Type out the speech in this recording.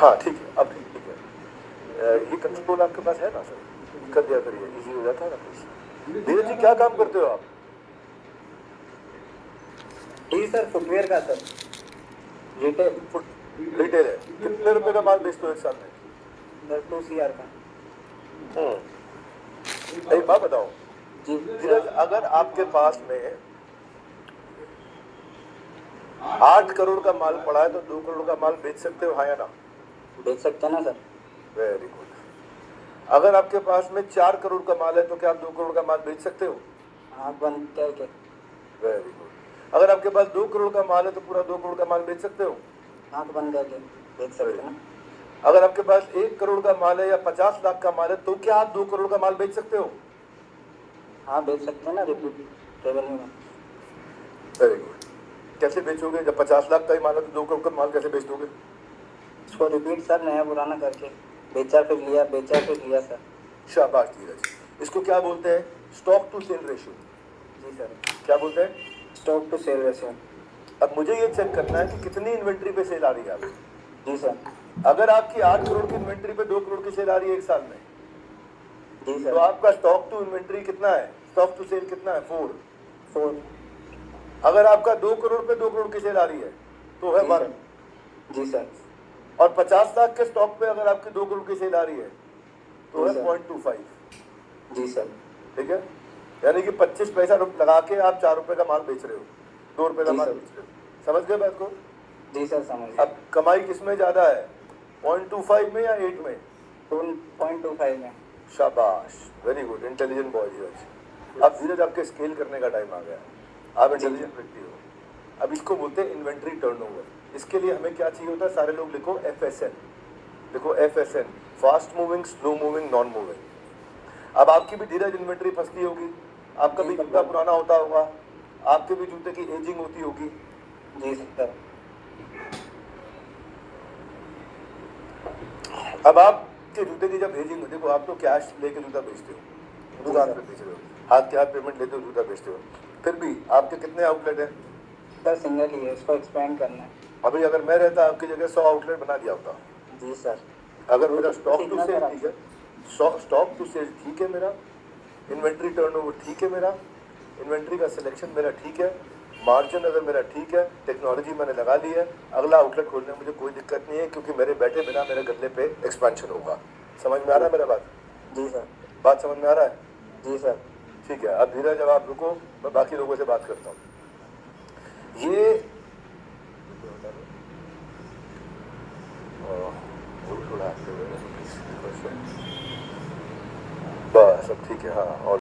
हाँ ठीक है, अब ठीक है। ये कंट्रोल आपके पास है ना सर, कर दिया करिए, इजी हो जाता है ना प्लीज। धीरज जी क्या काम करते हो आप? जी सर, फुटवेयर का सर, रिटेल। रिटेल है, कितने रुपए का माल बेचते हो एक साल में? सर 2 CR का। एक बात बताओ जी धीरज, अगर आपके पास में 8 करोड़ का माल पड़ा है तो 2 करोड़ का माल बेच सकते हो, हाँ या ना? बेच सकते हैं ना सर। Very good. अगर आपके पास में 4 करोड़ का माल है तो क्या आप 2 करोड़ का माल बेच सकते हो? आँख बंद करके। Very good. अगर आपके पास 2 करोड़ का माल है तो पूरा 2 करोड़ का माल बेच सकते हो? आँख बंद करके बेच सकते हैं ना। अगर आपके पास 1 करोड़ का माल है या 50 लाख का माल है तो क्या आप 2 करोड़ का माल बेच सकते हो? हाँ बेच सकते हैं ना, रिपीट रेवेन्यू में। Very good. कैसे बेचोगे? जब 50 लाख का ही माल है तो 2 करोड़ का माल कैसे बेच दोगे? इसको रिपीट सर, नया पुराना करके, बेचा फिर लिया, बेचा फिर लिया सर। शाबाश धीरज। इसको क्या बोलते हैं? Stock to sale ratio. जी सर, क्या बोलते हैं? Stock to sale ratio. अब मुझे ये चेक करना है कि कितनी इन्वेंट्री पे सेल आ रही है आपकी। जी सर। अगर आपकी 8 करोड़ की इन्वेंट्री पे 2 करोड़ की सेल आ रही है एक साल में, जी तो सर। आपका स्टॉक टू इन्वेंट्री कितना है? स्टॉक टू सेल कितना है? 4। 4। अगर आपका 2 करोड़ पे 2 करोड़ की सेल आ रही है तो है जी 1। सर। जी सर। और 50 लाख के स्टॉक पे अगर आपकी 2 करोड़ की सेल आ रही है तो है जी सर। 0.25। जी सर। ठीक है, यानी कि 25 पैसा लगा के आप 4 रुपए का माल बेच रहे हो, 2 रुपए का जी माल सर। बेच रहे हो। समझ गए बात को? जी सर समझ गए। अब कमाई किसमें ज्यादा है, 0.25 में या 8 में? 0.25 में। शाबाश, वेरी गुड, इंटेलिजेंट बॉय धीरज। अब धीरज आपके स्केल करने का टाइम आ गया, आप इंटेलिजेंट व्यक्ति हो। अब इसको बोलते हैं इन्वेंट्री टर्नओवर। इसके लिए हमें क्या चाहिए होता है? सारे लोग लिखो FSN, लिखो FSN, fast moving, slow moving, non moving. अब आपकी भी धीरज इन्वेंट्री फंसती होगी, आपका भी जूता पुराना होता होगा, आपके भी जूते की एजिंग होती होगी। जी सर। अब आपके जूते की जब एजिंग, देखो आप तो कैश लेके जूता बेचते हो, दुकान पे बेच रहे हो, हाथ के हाथ पेमेंट लेते हो जूता बेचते हो, फिर भी आपके कितने आउटलेट हैं? सर सिंगल ही है, इसको एक्सपेंड करना है। अभी अगर मैं रहता आपकी जगह 100 आउटलेट बना दिया होता। जी सर। अगर मेरा स्टॉक टू सीखना सेल सर ठीक है, आपसे। स्टॉक टू सेल ठीक है मेरा, इन्वेंट्री टर्नओवर ठीक है मेरा, इन्वेंट्री का सिलेक्शन मेरा ठीक है, मार्जिन अगर मेरा ठीक है, टेक्नोलॉजी मैंने लगा ली है, अगला आउटलेट खोलने में मुझे कोई दिक्कत नहीं है, क्योंकि मेरे बैठे बिना मेरे गले पे एक्सपेंशन होगा। समझ में आ रहा है मेरा बात? जी सर। बात समझ में आ रहा है? जी सर। ठीक है। अब धीरज, जब आप रुको, मैं बाकी लोगों से बात करता हूँ। ये थोड़ा बस अब ठीक है, हाँ। और